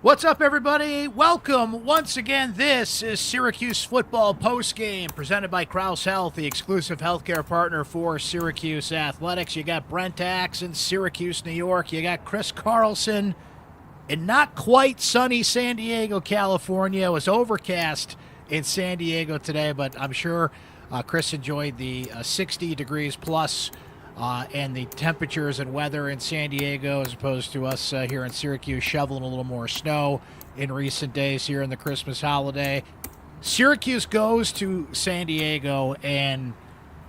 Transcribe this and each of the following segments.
What's up, everybody? Welcome once again. This is Syracuse Football Postgame presented by Krause Health, the exclusive healthcare partner for Syracuse Athletics. You got Brent Axe in Syracuse, New York. You got Chris Carlson in not quite sunny San Diego, California. It was overcast in San Diego today, but I'm sure Chris enjoyed the 60 degrees plus and the temperatures and weather in San Diego as opposed to us here in Syracuse shoveling a little more snow in recent days here in the Christmas holiday. Syracuse goes to San Diego and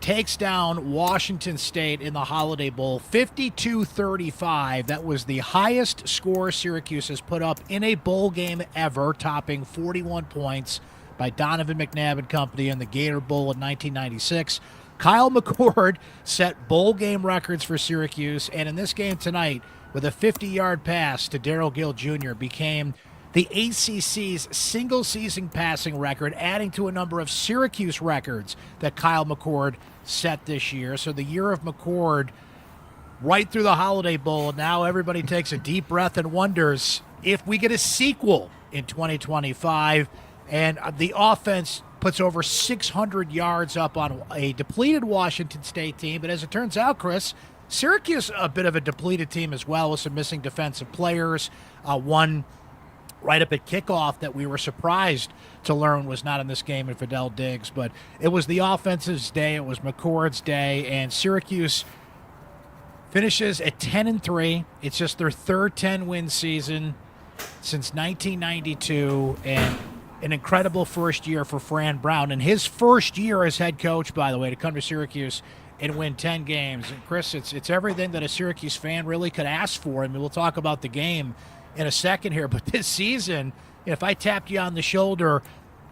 takes down Washington State in the Holiday Bowl 52-35. That was the highest score Syracuse has put up in a bowl game ever, topping 41 points by Donovan McNabb and company in the Gator Bowl in 1996. Kyle McCord set bowl game records for Syracuse, and in this game tonight, with a 50-yard pass to Darrell Gill Jr., became the ACC's single-season passing record, adding to a number of Syracuse records that Kyle McCord set this year. So the year of McCord right through the Holiday Bowl, and now everybody takes a deep breath and wonders if we get a sequel in 2025, and the offense puts over 600 yards up on a depleted Washington State team. But as it turns out, Chris, Syracuse a bit of a depleted team as well with some missing defensive players. One right up at kickoff that we were surprised to learn was not in this game in Fidel Diggs. But it was the offense's day. It was McCord's day. And Syracuse finishes at 10-3. It's just their third 10-win season since 1992. And an incredible first year for Fran Brown. And his first year as head coach, by the way, to come to Syracuse and win 10 games. And Chris, it's everything that a Syracuse fan really could ask for. I mean, we'll talk about the game in a second here, but this season, if I tapped you on the shoulder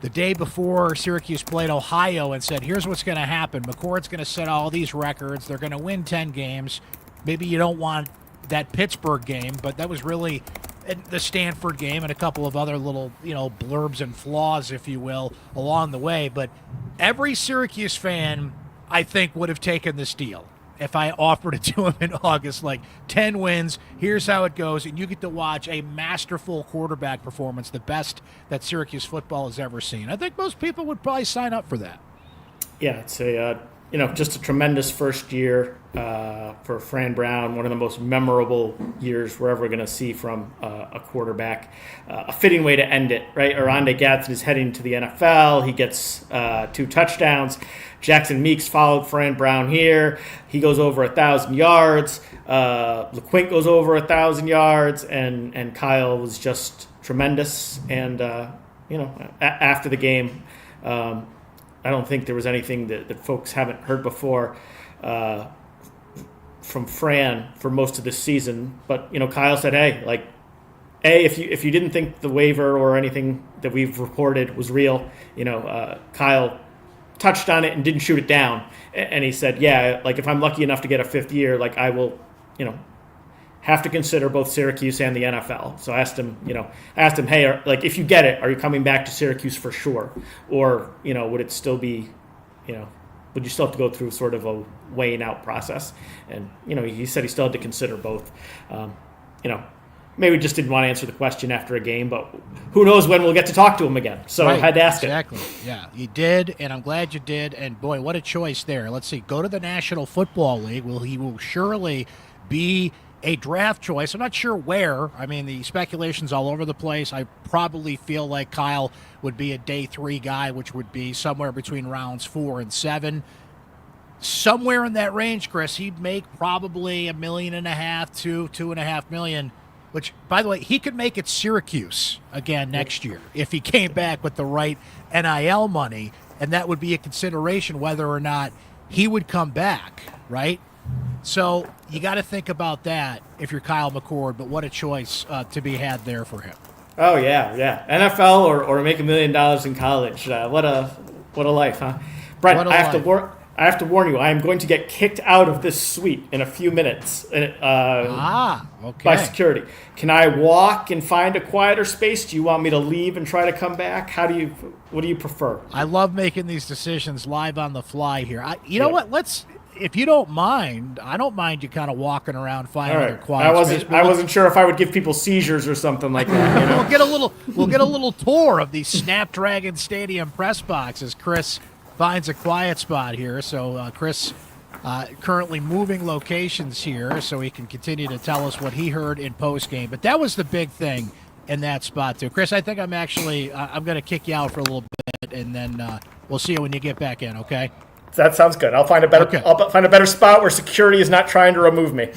the day before Syracuse played Ohio and said, here's what's going to happen. McCord's going to set all these records. They're going to win 10 games. Maybe you don't want that Pittsburgh game, but that was really the Stanford game and a couple of other little, blurbs and flaws, if you will, along the way. But every Syracuse fan, I think, would have taken this deal if I offered it to him in August, like 10 wins, here's how it goes, and you get to watch a masterful quarterback performance, the best that Syracuse football has ever seen. I think most people would probably sign up for that. Yeah, it's just a tremendous first year for Fran Brown, one of the most memorable years we're ever going to see from a quarterback. A fitting way to end it, right? Aranda Gadsden is heading to the NFL. He gets 2 touchdowns. Jackson Meeks followed Fran Brown here. He goes over 1,000 yards. LeQuint goes over 1,000 yards, and Kyle was just tremendous. And after the game, I don't think there was anything that folks haven't heard before from Fran for most of this season. But Kyle said, "Hey, if you didn't think the waiver or anything that we've reported was real, Kyle touched on it and didn't shoot it down." And he said, "Yeah, if I'm lucky enough to get a 5th year, I will, have to consider both Syracuse and the NFL." So I asked him, "Hey, if you get it, are you coming back to Syracuse for sure? Or, would it still be, would you still have to go through sort of a weighing out process?" And, he said he still had to consider both. Maybe just didn't want to answer the question after a game, but who knows when we'll get to talk to him again. So I had to ask exactly. it. Exactly. Yeah, you did, and I'm glad you did. And, boy, what a choice there. Let's see. Go to the National Football League. He will surely be a draft choice. I'm not sure where. I mean, the speculation's all over the place. I probably feel like Kyle would be a day 3 guy, which would be somewhere between rounds 4 and 7. Somewhere in that range, Chris, he'd make probably $1.5 million to $2.5 million, which, by the way, he could make at Syracuse again next year if he came back with the right NIL money, and that would be a consideration whether or not he would come back, right? So you got to think about that if you're Kyle McCord, but what a choice to be had there for him. Oh, yeah. NFL or make $1 million in college. What a life, huh? Brent, I have to warn you, I am going to get kicked out of this suite in a few minutes okay. by security. Can I walk and find a quieter space? Do you want me to leave and try to come back? What do you prefer? I love making these decisions live on the fly here. You know what? if you don't mind, I don't mind you kind of walking around, All finding other right. quiet space. I wasn't sure if I would give people seizures or something like that. You know? We'll get a little tour of the Snapdragon Stadium press box as Chris finds a quiet spot here. So Chris currently moving locations here so he can continue to tell us what he heard in post game. But that was the big thing in that spot too. Chris, I think I'm actually I'm going to kick you out for a little bit, and then we'll see you when you get back in. Okay. That sounds good. I'll find a better. Okay. I'll find a better spot where security is not trying to remove me.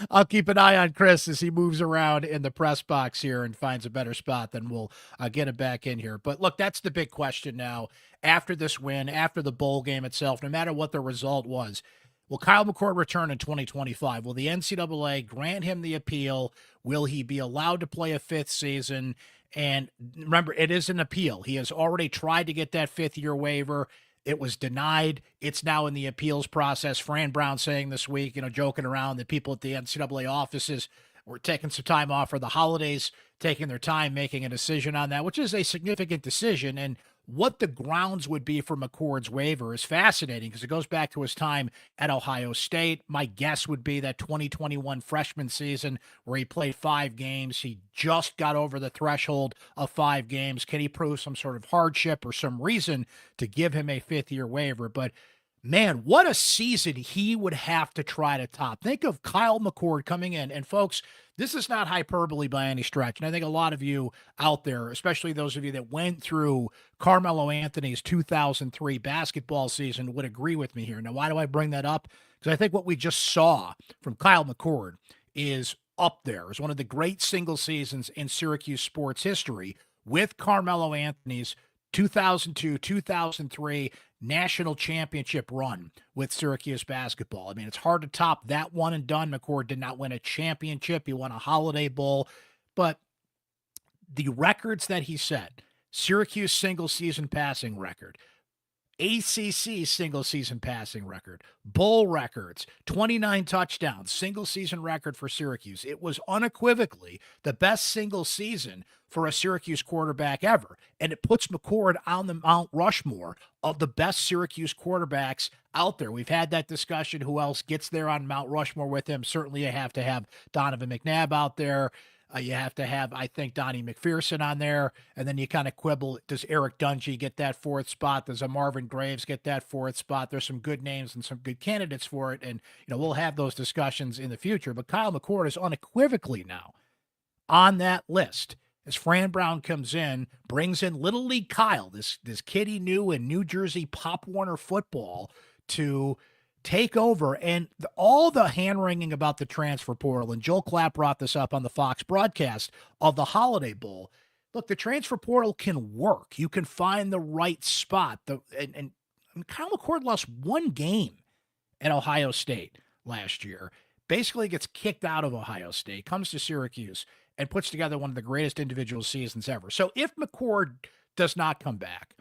I'll keep an eye on Chris as he moves around in the press box here and finds a better spot. Then we'll get him back in here. But look, that's the big question now. After this win, after the bowl game itself, no matter what the result was, will Kyle McCord return in 2025? Will the NCAA grant him the appeal? Will he be allowed to play a fifth season? And remember, it is an appeal. He has already tried to get that fifth-year waiver. It was denied. It's now in the appeals process. Fran Brown saying this week, joking around that people at the NCAA offices were taking some time off for the holidays, taking their time making a decision on that, which is a significant decision. And what the grounds would be for McCord's waiver is fascinating because it goes back to his time at Ohio State. My guess would be that 2021 freshman season where he played 5 games. He just got over the threshold of 5 games. Can he prove some sort of hardship or some reason to give him a fifth-year waiver? But man, what a season he would have to try to top. Think of Kyle McCord coming in. And folks, this is not hyperbole by any stretch. And I think a lot of you out there, especially those of you that went through Carmelo Anthony's 2003 basketball season, would agree with me here. Now, why do I bring that up? Because I think what we just saw from Kyle McCord is up there as one of the great single seasons in Syracuse sports history with Carmelo Anthony's 2002-2003 national championship run with Syracuse basketball. I mean, it's hard to top that one and done. McCord did not win a championship. He won a Holiday Bowl. But the records that he set, Syracuse single season passing record, ACC single season passing record, bowl records, 29 touchdowns, single season record for Syracuse. It was unequivocally the best single season for a Syracuse quarterback ever. And it puts McCord on the Mount Rushmore of the best Syracuse quarterbacks out there. We've had that discussion. Who else gets there on Mount Rushmore with him? Certainly you have to have Donovan McNabb out there. You have to have, I think, Donnie McPherson on there. And then you kind of quibble, does Eric Dungy get that 4th spot? Does a Marvin Graves get that 4th spot? There's some good names and some good candidates for it. And, we'll have those discussions in the future. But Kyle McCord is unequivocally now on that list. As Fran Brown comes in, brings in Little League Kyle, this kid he knew in New Jersey Pop Warner football, to take over, and all the hand-wringing about the transfer portal, and Joel Clapp brought this up on the Fox broadcast of the Holiday Bowl. Look, the transfer portal can work. You can find the right spot. And Kyle McCord lost 1 game at Ohio State last year, basically gets kicked out of Ohio State, comes to Syracuse, and puts together one of the greatest individual seasons ever. So if McCord does not come back,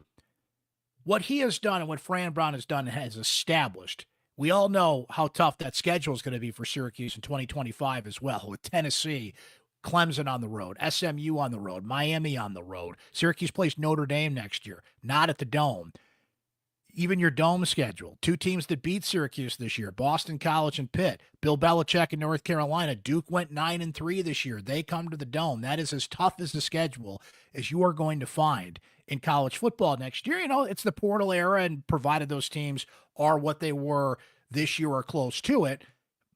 what he has done and what Fran Brown has done and has established, we all know how tough that schedule is going to be for Syracuse in 2025 as well, with Tennessee, Clemson on the road, SMU on the road, Miami on the road. Syracuse plays Notre Dame next year, not at the Dome. Even your Dome schedule, 2 teams that beat Syracuse this year, Boston College and Pitt. Bill Belichick in North Carolina. Duke went 9-3 this year. They come to the Dome. That is as tough as the schedule as you are going to find in college football next year. It's the portal era, and provided those teams are what they were this year or close to it.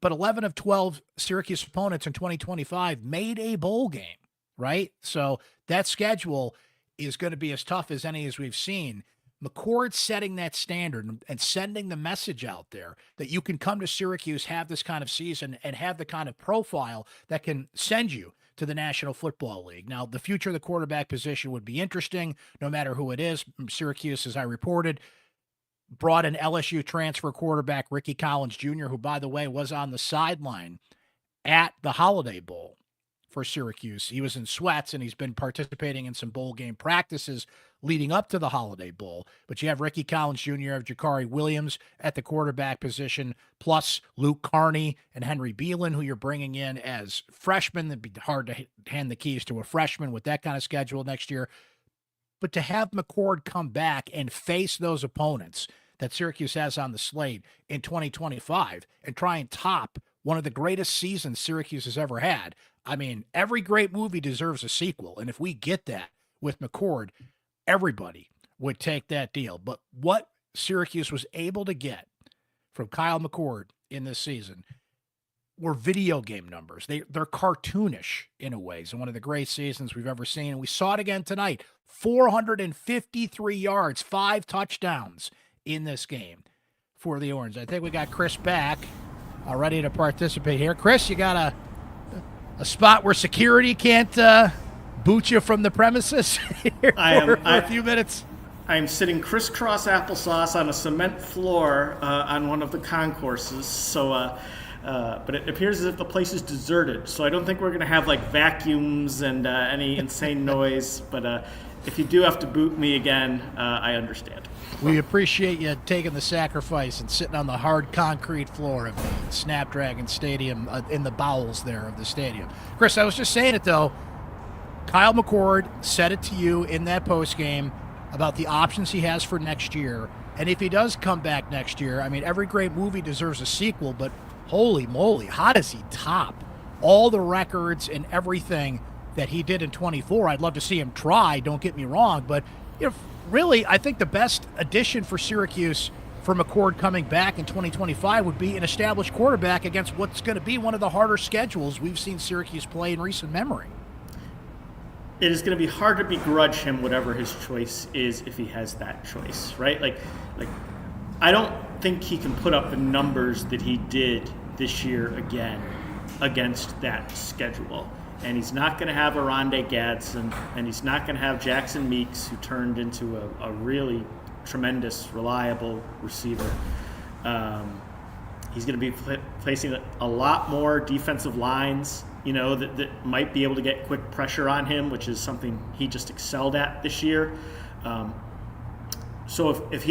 But 11 of 12 Syracuse opponents in 2025 made a bowl game, right? So that schedule is going to be as tough as any as we've seen. McCord setting that standard and sending the message out there that you can come to Syracuse, have this kind of season, and have the kind of profile that can send you to the National Football League. Now, the future of the quarterback position would be interesting, no matter who it is. Syracuse, as I reported, brought an LSU transfer quarterback, Ricky Collins Jr., who, by the way, was on the sideline at the Holiday Bowl for Syracuse. He was in sweats, and he's been participating in some bowl game practices leading up to the Holiday Bowl. But you have Ricky Collins Jr., you have Jakari Williams at the quarterback position, plus Luke Carney and Henry Beelan, who you're bringing in as freshmen. It'd be hard to hand the keys to a freshman with that kind of schedule next year. But to have McCord come back and face those opponents that Syracuse has on the slate in 2025 and try and top one of the greatest seasons Syracuse has ever had. I mean, every great movie deserves a sequel. And if we get that with McCord, everybody would take that deal. But what Syracuse was able to get from Kyle McCord in this season were video game numbers. They're cartoonish in a way. It's one of the great seasons we've ever seen. And we saw it again tonight. 453 yards, 5 touchdowns in this game for the Orange. I think we got Chris back, ready to participate here. Chris, you got a spot where security can't boot you from the premises here for a few minutes? I'm sitting crisscross applesauce on a cement floor on one of the concourses. So, but it appears as if the place is deserted. So I don't think we're going to have like vacuums and any insane noise. But if you do have to boot me again, I understand. We appreciate you taking the sacrifice and sitting on the hard concrete floor of the Snapdragon Stadium in the bowels there of the stadium. Chris, I was just saying it though. Kyle McCord said it to you in that postgame about the options he has for next year. And if he does come back next year, I mean, every great movie deserves a sequel, but holy moly, how does he top all the records and everything that he did in 24? I'd love to see him try, don't get me wrong, but really, I think the best addition for Syracuse for McCord coming back in 2025 would be an established quarterback against what's going to be one of the harder schedules we've seen Syracuse play in recent memory. It is going to be hard to begrudge him whatever his choice is if he has that choice, right? Like I don't think he can put up the numbers that he did this year again against that schedule. And he's not going to have Arondé Gadsden, and he's not going to have Jackson Meeks, who turned into a really tremendous, reliable receiver. He's going to be placing a lot more defensive lines, that might be able to get quick pressure on him, which is something he just excelled at this year. So if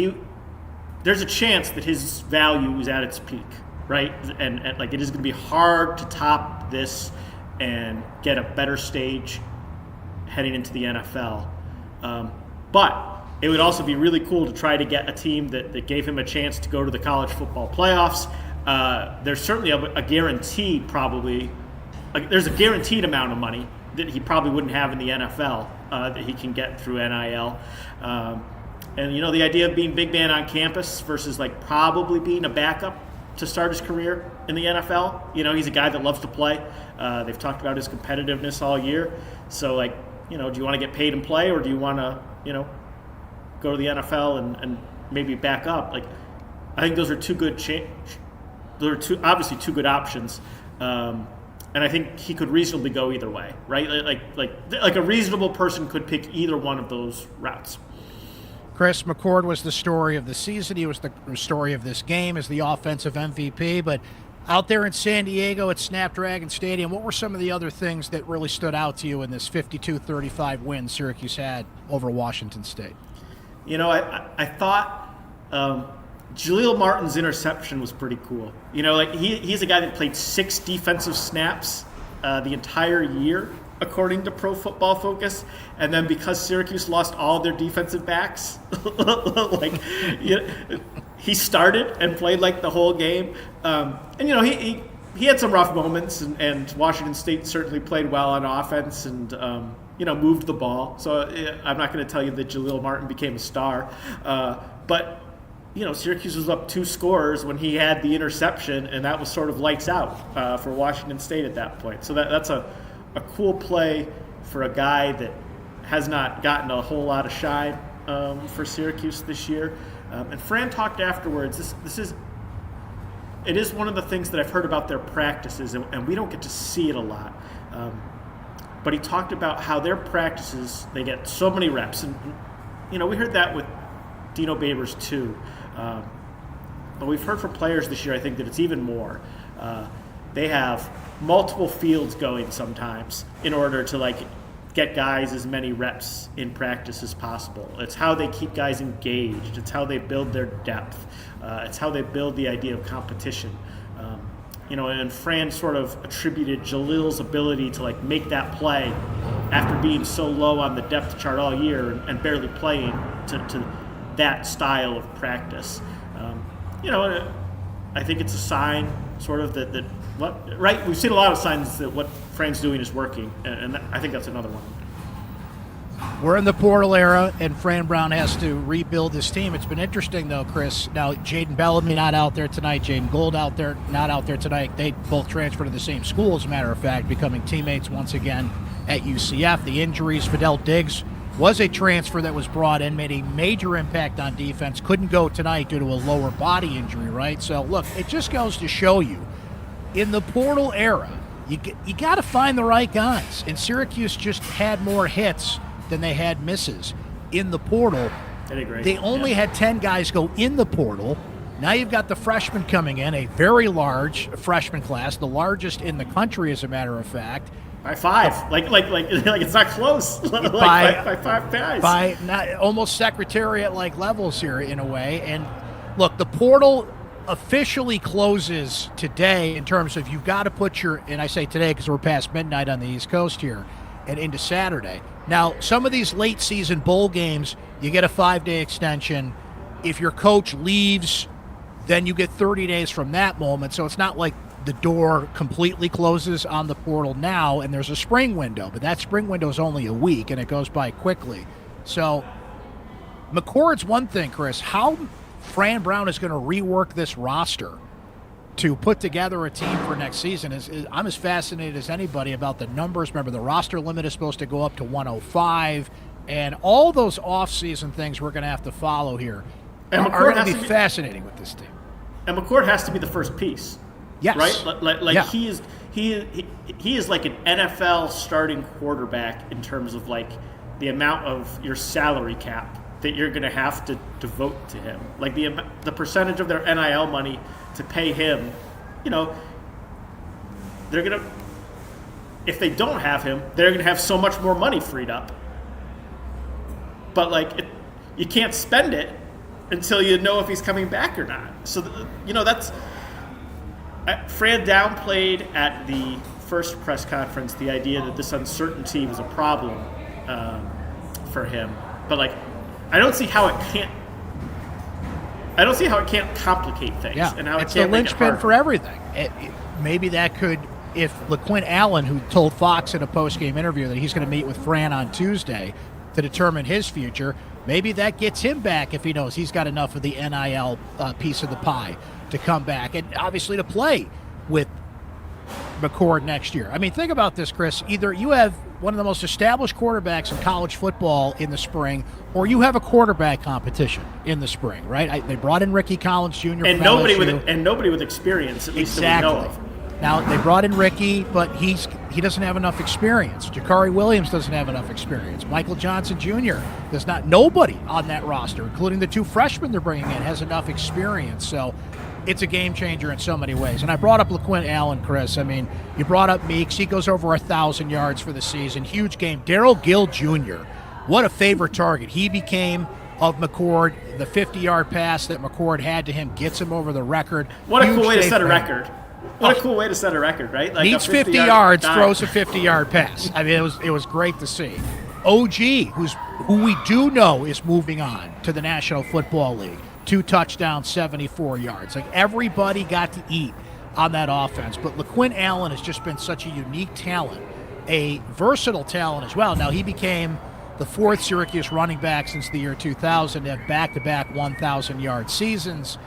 there's a chance that his value is at its peak, right? And it is going to be hard to top this and get a better stage heading into the NFL. But it would also be really cool to try to get a team that gave him a chance to go to the college football playoffs. There's certainly a guarantee probably. There's a guaranteed amount of money that he probably wouldn't have in the NFL that he can get through NIL. And, the idea of being big man on campus versus probably being a backup to start his career in the NFL. He's a guy that loves to play. They've talked about his competitiveness all year. So, do you want to get paid and play, or do you want to, go to the NFL and maybe back up? I think those are two good obviously two good options. And I think he could reasonably go either way, right? Like a reasonable person could pick either one of those routes. Chris, McCord was the story of the season. He was the story of this game as the offensive MVP. But out there in San Diego at Snapdragon Stadium, what were some of the other things that really stood out to you in this 52-35 win Syracuse had over Washington State? I thought Jaleel Martin's interception was pretty cool. He's a guy that played 6 defensive snaps the entire year, according to Pro Football Focus. And then because Syracuse lost all their defensive backs, he started and played the whole game. He had some rough moments, and Washington State certainly played well on offense and moved the ball. So I'm not going to tell you that Jaleel Martin became a star, but Syracuse was up 2 scores when he had the interception, and that was sort of lights out for Washington State at that point. So that's a cool play for a guy that has not gotten a whole lot of shine for Syracuse this year. And Fran talked afterwards. It is one of the things that I've heard about their practices, and we don't get to see it a lot. But he talked about how their practices, they get so many reps. And we heard that with Dino Babers too. But we've heard from players this year, I think, that it's even more. They have multiple fields going sometimes in order to get guys as many reps in practice as possible. It's how they keep guys engaged. It's how they build their depth. It's how they build the idea of competition. And Fran sort of attributed Jaleel's ability to make that play after being so low on the depth chart all year and barely playing to that style of practice. I think it's a sign, sort of that right. We've seen a lot of signs that what Fran's doing is working, and I think that's another one. We're in the portal era, and Fran Brown has to rebuild his team. It's been interesting, though, Chris. Now, Jaden Bellamy not out there tonight. Jaden Gold not out there tonight. They both transferred to the same school, as a matter of fact, becoming teammates once again at UCF. The injuries, Fidel Diggs was a transfer that was brought in, made a major impact on defense. Couldn't go tonight due to a lower body injury, right? So, look, it just goes to show you, in the portal era, you got to find the right guys. And Syracuse just had more hits than they had misses in the portal. They only had 10 guys go in the portal. Now you've got the freshmen coming in, a very large freshman class, the largest in the country, as a matter of fact. By 5, like it's not close. by 5 guys. By not, almost secretariat-like levels here in a way. And look, the portal officially closes today in terms of you've got to put and I say today because we're past midnight on the East Coast here, and into Saturday. Now, some of these late season bowl games, you get a 5-day extension. If your coach leaves, then you get 30 days from that moment. So it's not like the door completely closes on the portal now, and there's a spring window. But that spring window is only a week, and it goes by quickly. So McCord's one thing, Chris. How Fran Brown is going to rework this roster to put together a team for next season is I'm as fascinated as anybody about the numbers. Remember, the roster limit is supposed to go up to 105, and all those off-season things we're going to have to follow here are going to be fascinating with this team. And McCord has to be the first piece. Yes. Right? He is like an NFL starting quarterback in terms of like the amount of your salary cap that you're going to have to devote to him. Like the percentage of their NIL money to pay him, they're going to, if they don't have him, they're going to have so much more money freed up. But you can't spend it until you know if he's coming back or not. So, that's, Fran downplayed at the first press conference the idea that this uncertainty was a problem for him. But I don't see how it can't complicate things. Yeah, and how it's it can't the linchpin for everything. Maybe that could, if LeQuint Allen, who told Fox in a post-game interview that he's going to meet with Fran on Tuesday to determine his future, maybe that gets him back if he knows he's got enough of the NIL piece of the pie to come back and obviously to play with McCord next year. I mean, think about this, Chris. Either you have one of the most established quarterbacks in college football in the spring, or you have a quarterback competition in the spring, right? They brought in Ricky Collins Jr. and nobody with experience, at least that we know of. Now they brought in Ricky, but he doesn't have enough experience. Jakari Williams doesn't have enough experience. Michael Johnson Jr. does not. Nobody on that roster, including the 2 freshmen they're bringing in, has enough experience. So it's a game changer in so many ways. And I brought up LeQuint Allen, Chris. I mean, you brought up Meeks. He goes over 1,000 yards for the season. Huge game. Darrell Gill Jr., what a favorite target he became of McCord. The 50-yard pass that McCord had to him gets him over the record. What a cool way to set a record. What a cool way to set a record, right? Needs 50 yards, throws a 50-yard pass. I mean, it was great to see. OG, who we do know is moving on to the National Football League. 2 touchdowns, 74 yards. Everybody got to eat on that offense. But LeQuint Allen has just been such a unique talent, a versatile talent as well. Now, he became the 4th Syracuse running back since the year 2000 to have back-to-back 1,000-yard seasons.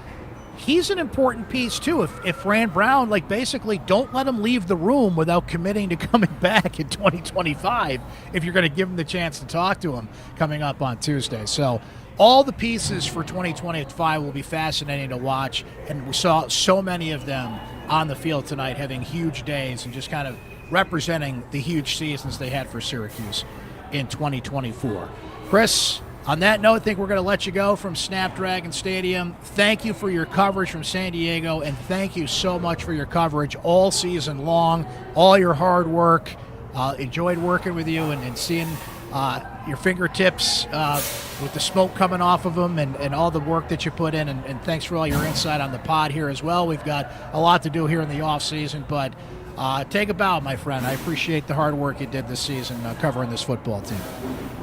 He's an important piece, too. If Fran Brown, basically don't let him leave the room without committing to coming back in 2025 if you're going to give him the chance to talk to him coming up on Tuesday. So all the pieces for 2025 will be fascinating to watch, and we saw so many of them on the field tonight having huge days and just kind of representing the huge seasons they had for Syracuse in 2024. Chris, on that note, I think we're going to let you go from Snapdragon Stadium. Thank you for your coverage from San Diego, and thank you so much for your coverage all season long, all your hard work. Enjoyed working with you and seeing your fingertips with the smoke coming off of them and all the work that you put in. And thanks for all your insight on the pod here as well. We've got a lot to do here in the off season, but Take a bow, my friend. I appreciate the hard work you did this season covering this football team.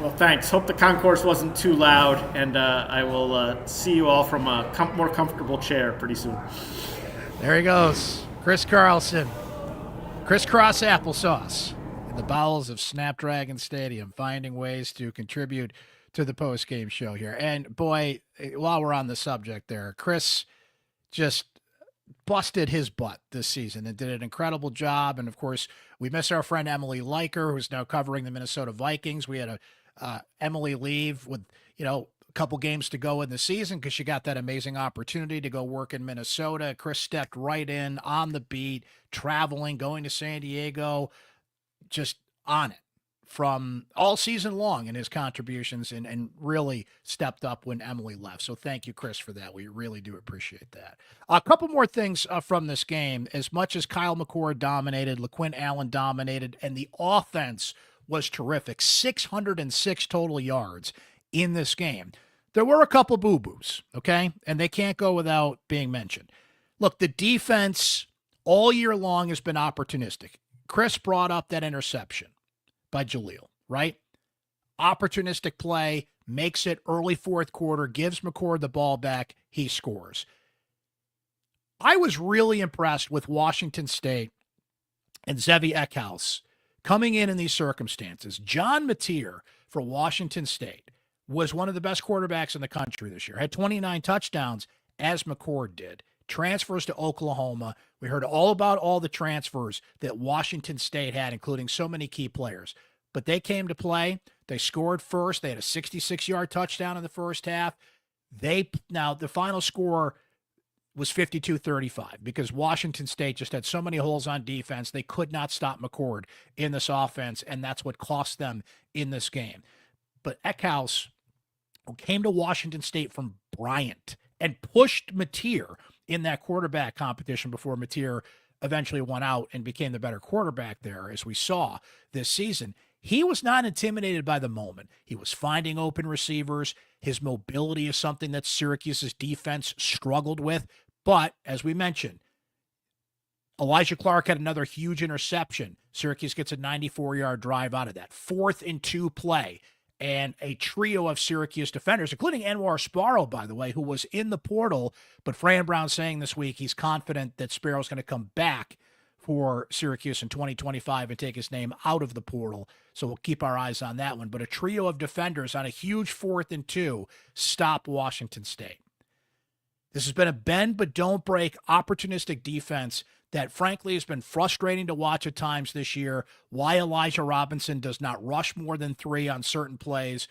Well, thanks. Hope the concourse wasn't too loud, and I will see you all from a more comfortable chair pretty soon. There he goes. Chris Carlson. Crisscross applesauce in the bowels of Snapdragon Stadium, finding ways to contribute to the post-game show here. And boy, while we're on the subject there, Chris just busted his butt this season and did an incredible job. And of course, we miss our friend Emily Liker, who's now covering the Minnesota Vikings. We had Emily leave with, a couple games to go in the season because she got that amazing opportunity to go work in Minnesota. Chris stepped right in on the beat, traveling, going to San Diego, just on it from all season long in his contributions and really stepped up when Emily left. So thank you, Chris, for that. We really do appreciate that. A couple more things from this game. As much as Kyle McCord dominated, LeQuint Allen dominated, and the offense was terrific. 606 total yards in this game. There were a couple boo-boos, okay? And they can't go without being mentioned. Look, the defense all year long has been opportunistic. Chris brought up that interception by Jaleel, right? Opportunistic play, makes it early fourth quarter, gives McCord the ball back, he scores. I was really impressed with Washington State and Zevi Eckhouse coming in these circumstances. John Mateer for Washington State was one of the best quarterbacks in the country this year. Had 29 touchdowns, as McCord did. Transfers to Oklahoma. We heard all about all the transfers that Washington State had, including so many key players. But they came to play. They scored first. They had a 66-yard touchdown in the first half. Now, the final score was 52-35 because Washington State just had so many holes on defense. They could not stop McCord in this offense, and that's what cost them in this game. But Eckhouse, who came to Washington State from Bryant and pushed Mateer in that quarterback competition before Mateer eventually won out and became the better quarterback there, as we saw this season, he was not intimidated by the moment. He was finding open receivers. His mobility is something that Syracuse's defense struggled with. But, as we mentioned, Elijah Clark had another huge interception. Syracuse gets a 94-yard drive out of that. 4th and 2 play. And a trio of Syracuse defenders, including Anwar Sparrow, by the way, who was in the portal. But Fran Brown saying this week he's confident that Sparrow's going to come back for Syracuse in 2025 and take his name out of the portal. So we'll keep our eyes on that one. But a trio of defenders on a huge 4th and 2 stop Washington State. This has been a bend but don't break opportunistic defense that frankly has been frustrating to watch at times this year. Why Elijah Robinson does not rush more than 3 on certain plays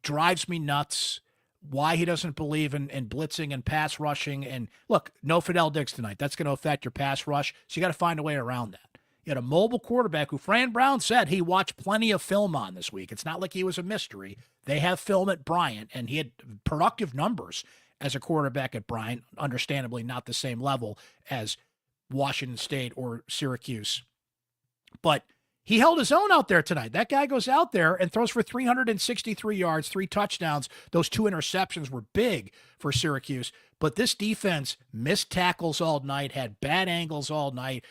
drives me nuts. Why he doesn't believe in blitzing and pass rushing. And look, no Fidel Diggs tonight. That's going to affect your pass rush. So you got to find a way around that. You had a mobile quarterback who Fran Brown said he watched plenty of film on this week. It's not like he was a mystery. They have film at Bryant, and he had productive numbers as a quarterback at Bryant. Understandably, not the same level as Washington State or Syracuse. But he held his own out there tonight. That guy goes out there and throws for 363 yards, 3 touchdowns. Those 2 interceptions were big for Syracuse. But this defense missed tackles all night, had bad angles all night,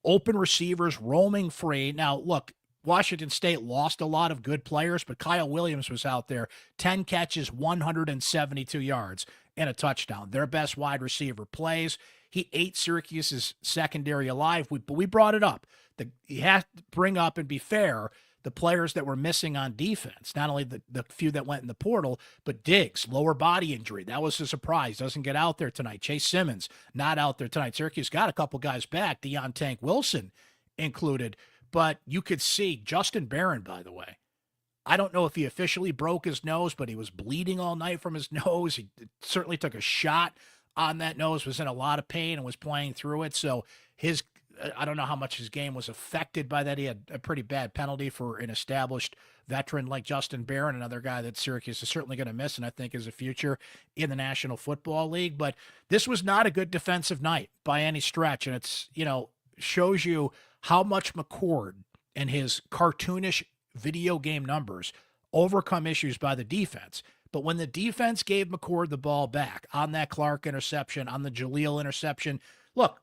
open receivers roaming free. Now, look, Washington State lost a lot of good players, but Kyle Williams was out there, 10 catches, 172 yards, and a touchdown. Their best wide receiver plays. He ate Syracuse's secondary alive, but we brought it up. You have to bring up and be fair the players that were missing on defense, not only the few that went in the portal, but Diggs, lower body injury. That was a surprise. Doesn't get out there tonight. Chase Simmons, not out there tonight. Syracuse got a couple guys back, Deion Tank Wilson included, but you could see Justin Barron, by the way. I don't know if he officially broke his nose, but he was bleeding all night from his nose. He certainly took a shot on that nose, was in a lot of pain and was playing through it. So I don't know how much his game was affected by that. He had a pretty bad penalty for an established veteran like Justin Barron, another guy that Syracuse is certainly going to miss and I think is a future in the National Football League. But this was not a good defensive night by any stretch. And it's, shows you how much McCord and his cartoonish video game numbers overcome issues by the defense. But when the defense gave McCord the ball back on that Clark interception, on the Jaleel interception, look,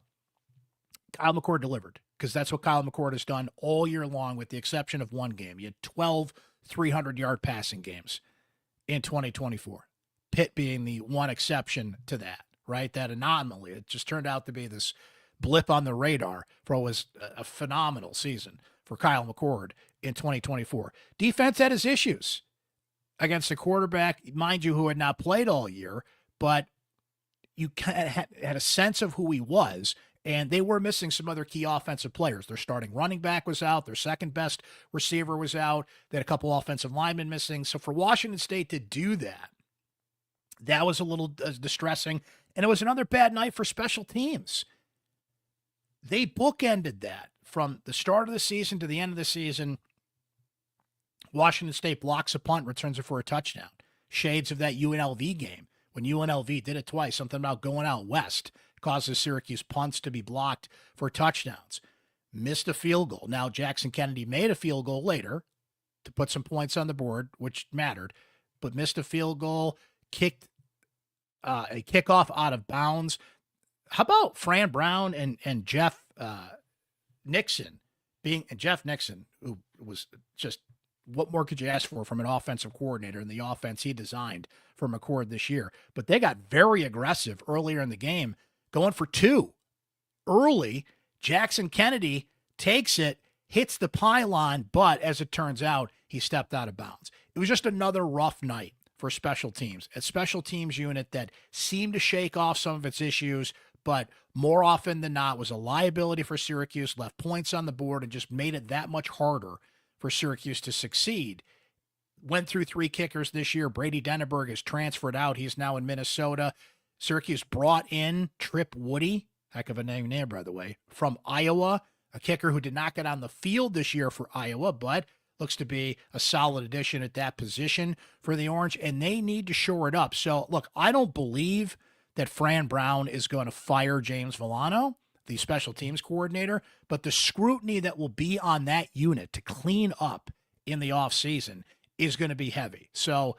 Kyle McCord delivered. because that's what Kyle McCord has done all year long, with the exception of one game. He had 12 300-yard passing games in 2024. Pitt being the one exception to that, right? That anomaly. It just turned out to be this blip on the radar for what was a phenomenal season for Kyle McCord in 2024. Defense had his issues against a quarterback, mind you, who had not played all year, but you had a sense of who he was, and they were missing some other key offensive players. Their starting running back was out. Their second best receiver was out. They had a couple offensive linemen missing. So for Washington State to do that, that was a little distressing. And it was another bad night for special teams. They bookended that from the start of the season to the end of the season. Washington State blocks a punt, returns it for a touchdown. Shades of that UNLV game when UNLV did it twice, something about going out west, causes Syracuse punts to be blocked for touchdowns. Missed a field goal. Now, Jackson Kennedy made a field goal later to put some points on the board, which mattered, but missed a field goal, kicked a kickoff out of bounds. How about Fran Brown and Jeff Nixon Jeff Nixon, who was just, what more could you ask for from an offensive coordinator in the offense he designed for McCord this year? But they got very aggressive earlier in the game, going for two. Early, Jackson Kennedy takes it, hits the pylon, but as it turns out, he stepped out of bounds. It was just another rough night for special teams. A special teams unit that seemed to shake off some of its issues, but more often than not was a liability for Syracuse, left points on the board, and just made it that much harder for Syracuse to succeed. Went through three kickers this year. Brady Denneberg is transferred out. He's now in Minnesota. Syracuse brought in Trip Woody, heck of a name there, by the way, from Iowa, a kicker who did not get on the field this year for Iowa, but looks to be a solid addition at that position for the Orange, and they need to shore it up. So, look, I don't believe that Fran Brown is going to fire James Villano, the special teams coordinator, but the scrutiny that will be on that unit to clean up in the offseason is going to be heavy. So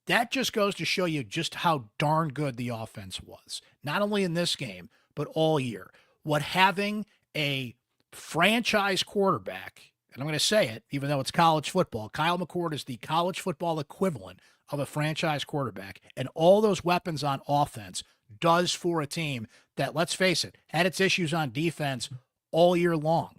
that just goes to show you just how darn good the offense was, not only in this game, but all year. What having a franchise quarterback, and I'm going to say it, even though it's college football, Kyle McCord is the college football equivalent of a franchise quarterback, and all those weapons on offense does for a team that, let's face it, had its issues on defense all year long,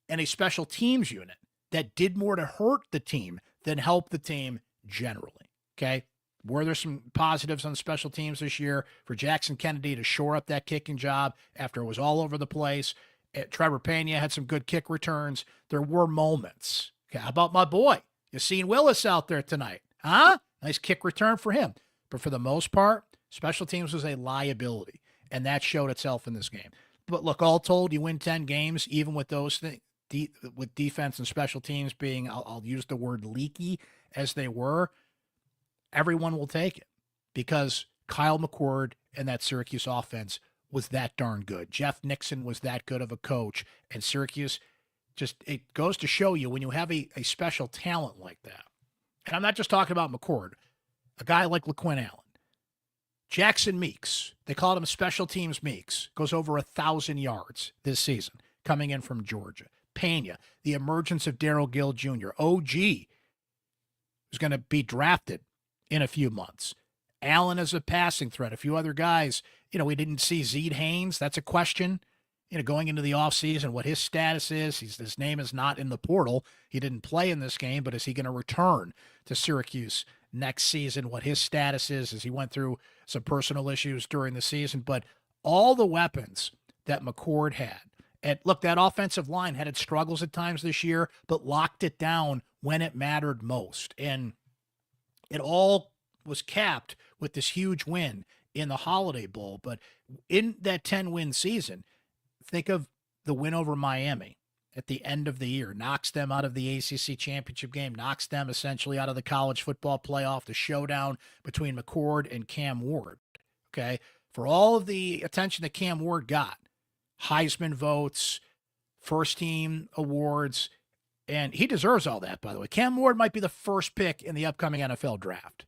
and a special teams unit that did more to hurt the team than help the team generally. Okay. Were there some positives on special teams this year for Jackson Kennedy to shore up that kicking job after it was all over the place? Trevor Pena had some good kick returns. There were moments. Okay, how about my boy? You seen Willis out there tonight? Huh? Nice kick return for him. But for the most part, special teams was a liability, and that showed itself in this game. But look, all told, you win 10 games, even with those things, with defense and special teams being, I'll use the word leaky as they were, everyone will take it because Kyle McCord and that Syracuse offense was that darn good. Jeff Nixon was that good of a coach, and Syracuse just, it goes to show you when you have a special talent like that. And I'm not just talking about McCord, a guy like LeQuint Allen. Jackson Meeks, they called him Special Teams Meeks, goes over 1,000 yards this season, coming in from Georgia. Pena, the emergence of Darrell Gill Jr. OG, who's going to be drafted in a few months. Allen as a passing threat. A few other guys, we didn't see Zede Haynes. That's a question, going into the offseason, what his status is. His name is not in the portal. He didn't play in this game, but is he going to return to Syracuse next season? What his status is as he went through some personal issues during the season. But all the weapons that McCord had, and look, that offensive line had its struggles at times this year, but locked it down when it mattered most. And it all was capped with this huge win in the Holiday Bowl. But in that 10-win season, think of the win over Miami at the end of the year, knocks them out of the ACC championship game, knocks them essentially out of the college football playoff, the showdown between McCord and Cam Ward. Okay. For all of the attention that Cam Ward got, Heisman votes, first team awards, and he deserves all that, by the way. Cam Ward might be the first pick in the upcoming NFL draft.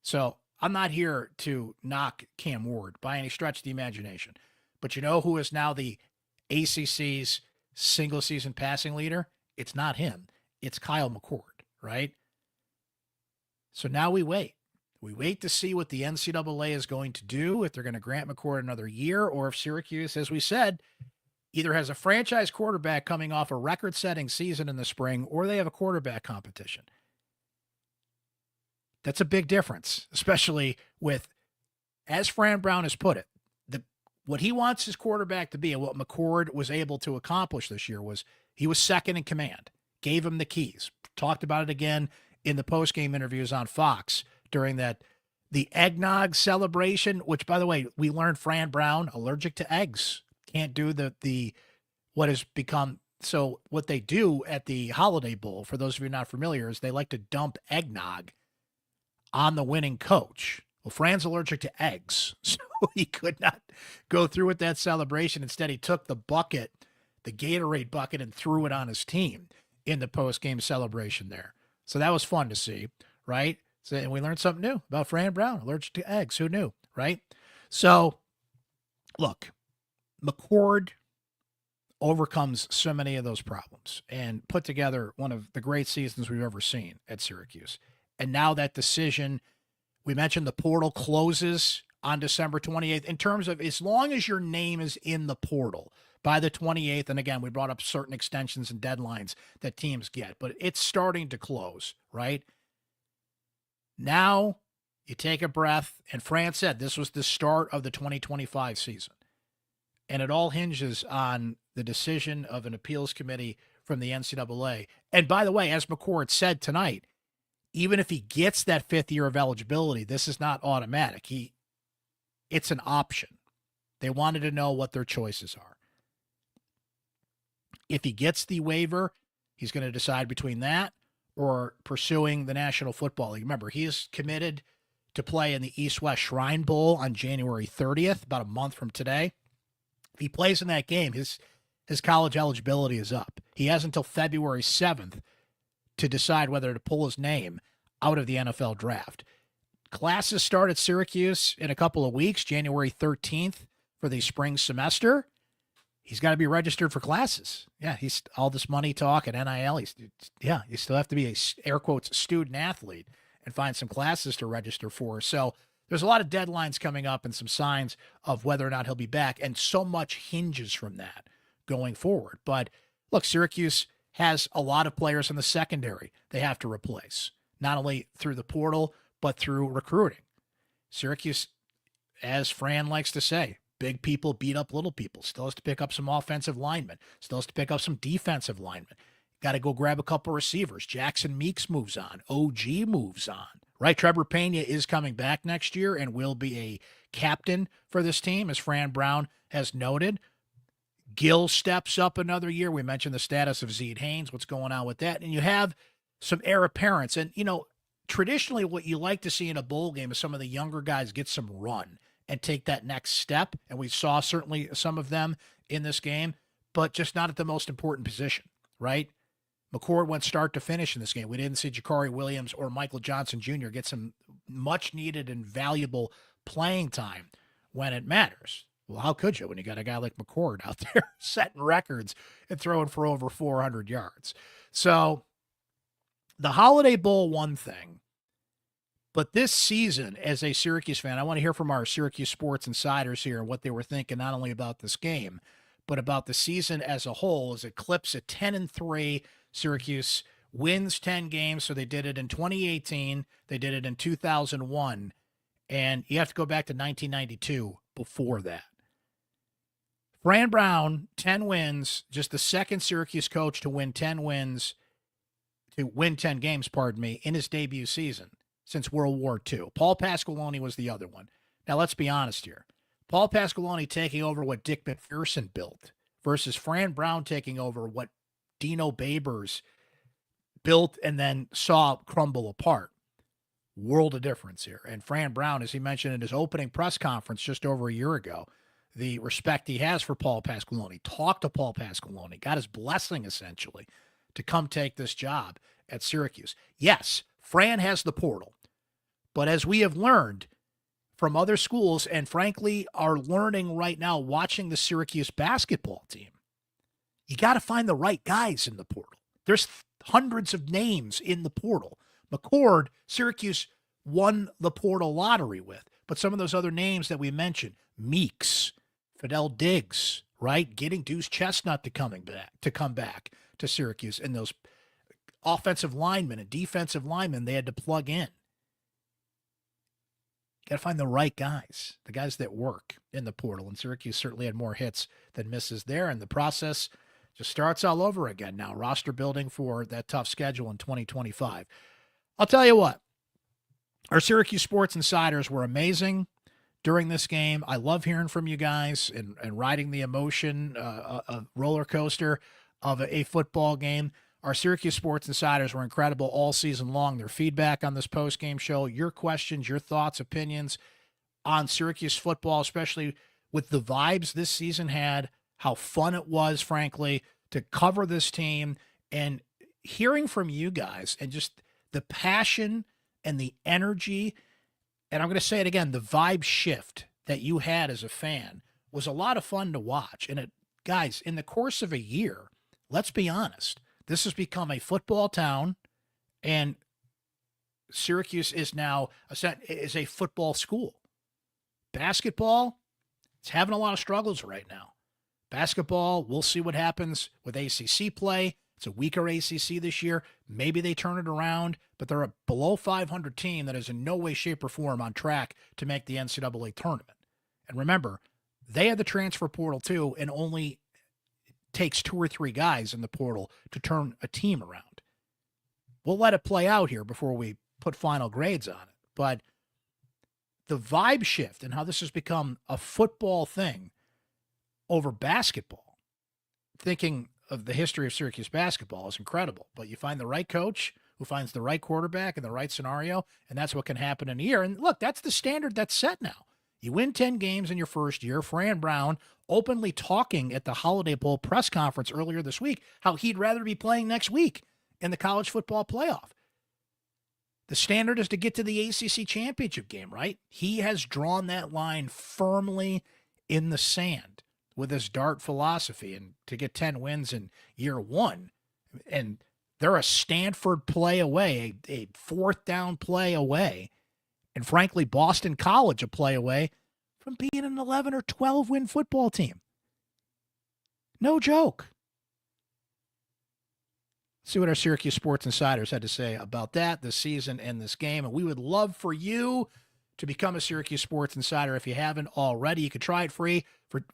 So I'm not here to knock Cam Ward by any stretch of the imagination. But you know who is now the ACC's single season passing leader, it's not him. It's Kyle McCord, right? So now we wait. We wait to see what the NCAA is going to do, if they're going to grant McCord another year, or if Syracuse, as we said, either has a franchise quarterback coming off a record-setting season in the spring, or they have a quarterback competition. That's a big difference, especially with, as Fran Brown has put it, what he wants his quarterback to be, and what McCord was able to accomplish this year, was he was second in command, gave him the keys. Talked about it again in the post-game interviews on Fox during the eggnog celebration, which, by the way, we learned Fran Brown, allergic to eggs, can't do the what has become. So what they do at the Holiday Bowl, for those of you not familiar, is they like to dump eggnog on the winning coach. Well, Fran's allergic to eggs, so he could not go through with that celebration. Instead, he took the bucket, the Gatorade bucket, and threw it on his team in the post-game celebration there. So that was fun to see, right? So, and we learned something new about Fran Brown, allergic to eggs. Who knew, right? So, look, McCord overcomes so many of those problems and put together one of the great seasons we've ever seen at Syracuse. And now that decision, we mentioned the portal closes on December 28th. In terms of, as long as your name is in the portal by the 28th, and again, we brought up certain extensions and deadlines that teams get, but it's starting to close, right? Now you take a breath, and Fran said this was the start of the 2025 season. And it all hinges on the decision of an appeals committee from the NCAA. And by the way, as McCord said tonight, even if he gets that 5th year of eligibility, this is not automatic. It's an option. They wanted to know what their choices are. If he gets the waiver, he's going to decide between that or pursuing the National Football League. Remember, he is committed to play in the East-West Shrine Bowl on January 30th, about a month from today. If he plays in that game, his college eligibility is up. He has until February 7th to decide whether to pull his name out of the NFL draft. Classes start at Syracuse in a couple of weeks, January 13th for the spring semester. He's got to be registered for classes. Yeah, he's all this money talk at NIL. You still have to be a, air quotes, student athlete and find some classes to register for. So there's a lot of deadlines coming up and some signs of whether or not he'll be back. And so much hinges from that going forward. But look, Syracuse has a lot of players in the secondary they have to replace, not only through the portal, but through recruiting. Syracuse, as Fran likes to say, big people beat up little people. Still has to pick up some offensive linemen. Still has to pick up some defensive linemen. Got to go grab a couple receivers. Jackson Meeks moves on. OG moves on. Right? Trevor Pena is coming back next year and will be a captain for this team, as Fran Brown has noted. Gill steps up another year. We mentioned the status of Zede Haynes, what's going on with that. And you have some heir apparents. And, traditionally what you like to see in a bowl game is some of the younger guys get some run and take that next step. And we saw certainly some of them in this game, but just not at the most important position, right? McCord went start to finish in this game. We didn't see Jakari Williams or Michael Johnson Jr. get some much needed and valuable playing time when it matters. Well, how could you when you got a guy like McCord out there setting records and throwing for over 400 yards? So the Holiday Bowl, one thing, but this season, as a Syracuse fan, I want to hear from our Syracuse sports insiders here and what they were thinking, not only about this game, but about the season as a whole. As it clips at 10-3, Syracuse wins 10 games. So they did it in 2018. They did it in 2001. And you have to go back to 1992 before that. Fran Brown, 10 wins, just the second Syracuse coach to win 10 games, in his debut season since World War II. Paul Pasqualoni was the other one. Now, let's be honest here. Paul Pasqualoni taking over what Dick McPherson built versus Fran Brown taking over what Dino Babers built and then saw crumble apart. World of difference here. And Fran Brown, as he mentioned in his opening press conference just over a year ago, the respect he has for Paul Pasqualoni, talked to Paul Pasqualoni, got his blessing essentially to come take this job at Syracuse. Yes, Fran has the portal, but as we have learned from other schools, and frankly are learning right now watching the Syracuse basketball team, You got to find the right guys in the portal. There's hundreds of names in the portal. McCord, Syracuse won the portal lottery with, but some of those other names that we mentioned, Meeks, Fidel Diggs, right? Getting Deuce Chestnut to come back to Syracuse, and those offensive linemen and defensive linemen they had to plug in. Got to find the right guys, the guys that work in the portal. And Syracuse certainly had more hits than misses there. And the process just starts all over again now. Roster building for that tough schedule in 2025. I'll tell you what, our Syracuse sports insiders were amazing during this game. I love hearing from you guys and riding the emotion, a roller coaster of a football game. Our Syracuse sports insiders were incredible all season long. Their feedback on this post-game show, your questions, your thoughts, opinions on Syracuse football, especially with the vibes this season had, how fun it was, frankly, to cover this team, and hearing from you guys and just the passion and the energy, and I'm going to say it again, the vibe shift that you had as a fan was a lot of fun to watch. And guys, in the course of a year, let's be honest, this has become a football town, and Syracuse is now a football school. Basketball, it's having a lot of struggles right now. Basketball, we'll see what happens with ACC play. It's a weaker ACC this year. Maybe they turn it around, but they're a below 500 team that is in no way, shape, or form on track to make the NCAA tournament. And remember, they had the transfer portal too, and only takes 2 or 3 guys in the portal to turn a team around. We'll let it play out here before we put final grades on it. But the vibe shift and how this has become a football thing over basketball, thinking of the history of Syracuse basketball, is incredible. But you find the right coach who finds the right quarterback in the right scenario, and that's what can happen in a year. And look, that's the standard that's set now. You win 10 games in your first year. Fran Brown openly talking at the Holiday Bowl press conference earlier this week how he'd rather be playing next week in the college football playoff. The standard is to get to the ACC championship game, right? He has drawn that line firmly in the sand with his dart philosophy, and to get 10 wins in year one. And they're a Stanford play away, a 4th down play away, and frankly, Boston College a play away from being an 11 or 12 win football team. No joke. See what our Syracuse sports insiders had to say about that, this season, and this game. And we would love for you to become a Syracuse sports insider if you haven't already. You could try it free.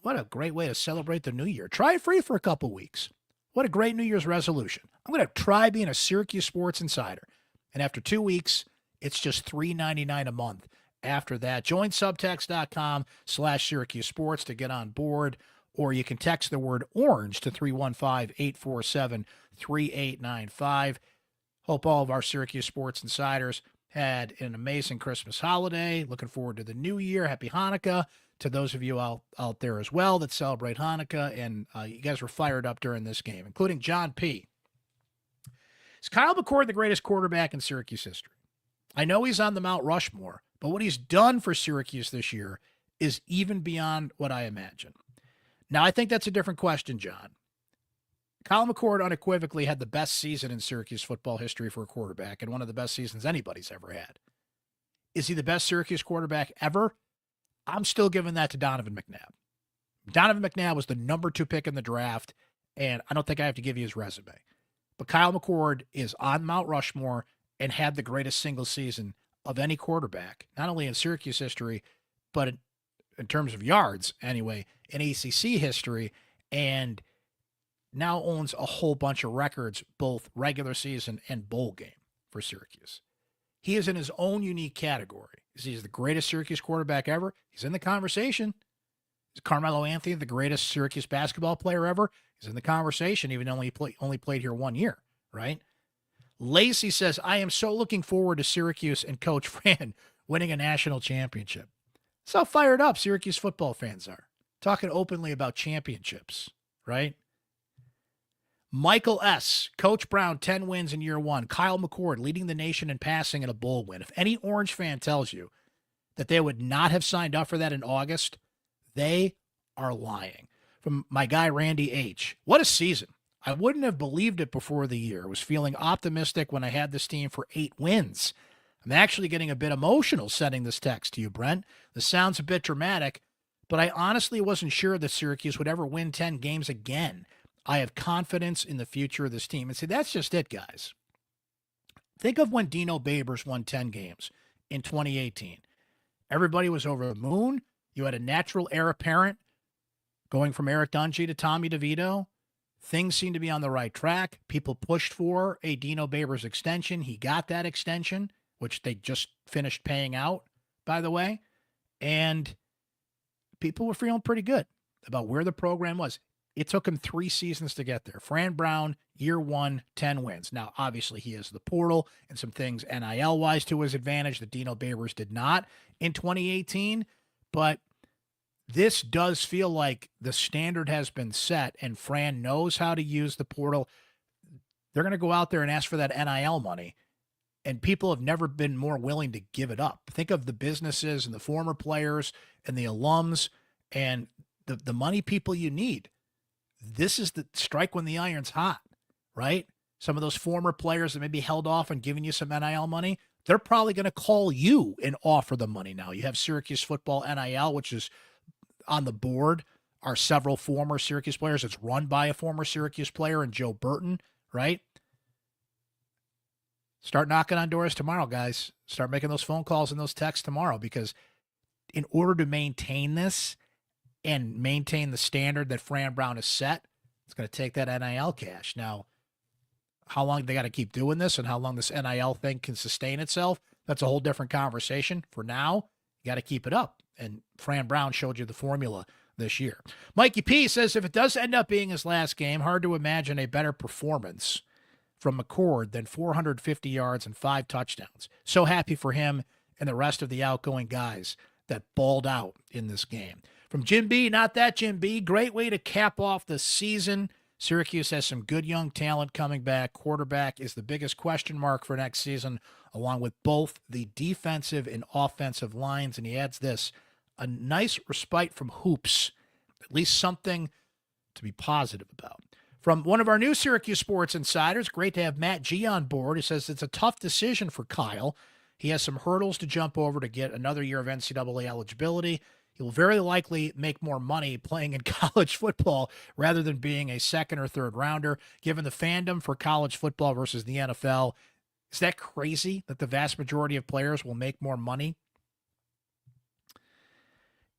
What a great way to celebrate the new year. Try it free for a couple weeks. What a great New Year's resolution. I'm going to try being a Syracuse sports insider. And after 2 weeks, it's just $3.99 a month. After that, join subtext.com/Syracuse Sports to get on board, or you can text the word orange to 315-847-3895. Hope all of our Syracuse sports insiders had an amazing Christmas holiday. Looking forward to the new year. Happy Hanukkah to those of you out there as well that celebrate Hanukkah. And you guys were fired up during this game, including John P. Is Kyle McCord the greatest quarterback in Syracuse history? I know he's on the Mount Rushmore, but what he's done for Syracuse this year is even beyond what I imagine. Now, I think that's a different question, John. Kyle McCord unequivocally had the best season in Syracuse football history for a quarterback, and one of the best seasons anybody's ever had. Is he the best Syracuse quarterback ever? I'm still giving that to Donovan McNabb. Donovan McNabb was the number 2 pick in the draft, and I don't think I have to give you his resume. But Kyle McCord is on Mount Rushmore and had the greatest single season of any quarterback, not only in Syracuse history, but in terms of yards, anyway, in ACC history, and now owns a whole bunch of records, both regular season and bowl game for Syracuse. He is in his own unique category. He's the greatest Syracuse quarterback ever. He's in the conversation. Is Carmelo Anthony the greatest Syracuse basketball player ever? He's in the conversation, even though he only played here 1 year, right? Lacey says, I am so looking forward to Syracuse and Coach Fran winning a national championship. That's how fired up Syracuse football fans are. Talking openly about championships, right? Michael S., Coach Brown, 10 wins in year one. Kyle McCord leading the nation in passing in a bowl win. If any Orange fan tells you that they would not have signed up for that in August, they are lying. From my guy, Randy H. What a season. I wouldn't have believed it before the year. I was feeling optimistic when I had this team for 8 wins. I'm actually getting a bit emotional sending this text to you, Brent. This sounds a bit dramatic, but I honestly wasn't sure that Syracuse would ever win 10 games again. I have confidence in the future of this team. And see, that's just it, guys. Think of when Dino Babers won 10 games in 2018. Everybody was over the moon. You had a natural heir apparent going from Eric Dungy to Tommy DeVito. Things seemed to be on the right track. People pushed for a Dino Babers extension. He got that extension, which they just finished paying out, by the way. And people were feeling pretty good about where the program was. It took him 3 seasons to get there. Fran Brown, year 1, 10 wins. Now, obviously, he has the portal and some things NIL-wise to his advantage that Dino Babers did not in 2018. But this does feel like the standard has been set, and Fran knows how to use the portal. They're going to go out there and ask for that NIL money, and people have never been more willing to give it up. Think of the businesses and the former players and the alums and the money people you need. This is the strike when the iron's hot, right? Some of those former players that maybe held off on giving you some NIL money, they're probably going to call you and offer the money now. You have Syracuse football NIL, which is on the board, are several former Syracuse players. It's run by a former Syracuse player and Joe Burton, right? Start knocking on doors tomorrow, guys. Start making those phone calls and those texts tomorrow, because in order to maintain this and maintain the standard that Fran Brown has set, it's going to take that NIL cash. Now, how long they got to keep doing this and how long this NIL thing can sustain itself, that's a whole different conversation. For now, you got to keep it up. And Fran Brown showed you the formula this year. Mikey P says, if it does end up being his last game, hard to imagine a better performance from McCord than 450 yards and 5 touchdowns. So happy for him and the rest of the outgoing guys that balled out in this game. From Jim B, not that Jim B, great way to cap off the season. Syracuse has some good young talent coming back. Quarterback is the biggest question mark for next season, along with both the defensive and offensive lines. And he adds this, a nice respite from hoops, at least something to be positive about. From one of our new Syracuse sports insiders, great to have Matt G on board. He says it's a tough decision for Kyle. He has some hurdles to jump over to get another year of NCAA eligibility. He will very likely make more money playing in college football rather than being a second or third rounder, given the fandom for college football versus the NFL. Is that crazy that the vast majority of players will make more money?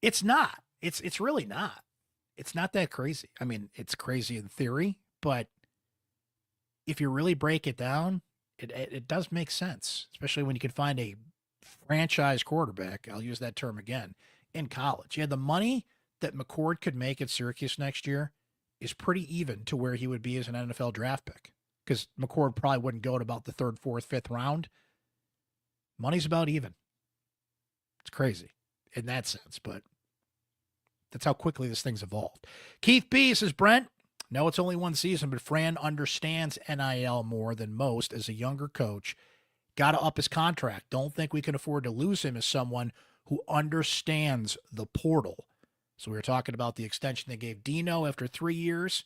It's not. It's really not. It's not that crazy. I mean, it's crazy in theory, but if you really break it down, it does make sense, especially when you can find a franchise quarterback, I'll use that term again, in college. Yeah, the money that McCord could make at Syracuse next year is pretty even to where he would be as an NFL draft pick, because McCord probably wouldn't go to about the 3rd, 4th, 5th round. Money's about even. It's crazy in that sense, but that's how quickly this thing's evolved. Keith B says, Brent, no, it's only 1 season, but Fran understands NIL more than most as a younger coach. Got to up his contract. Don't think we can afford to lose him as someone who understands the portal. So we were talking about the extension they gave Dino after 3 years.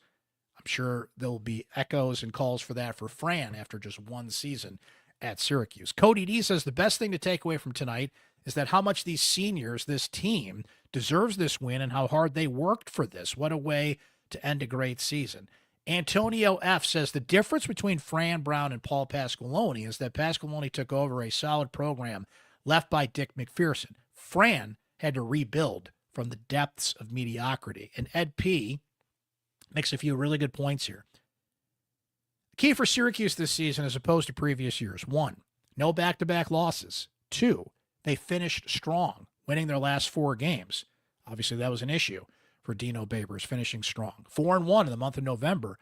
I'm sure there'll be echoes and calls for that for Fran after just 1 season at Syracuse. Cody D says the best thing to take away from tonight is that how much these seniors, this team, deserves this win and how hard they worked for this. What a way to end a great season. Antonio F. says the difference between Fran Brown and Paul Pasqualoni is that Pasqualoni took over a solid program left by Dick McPherson. Fran had to rebuild from the depths of mediocrity. And Ed P. makes a few really good points here. The key for Syracuse this season as opposed to previous years: 1, no back-to-back losses. 2, they finished strong, winning their last 4 games. Obviously, that was an issue for Dino Babers, finishing strong. 4-1 in the month of November,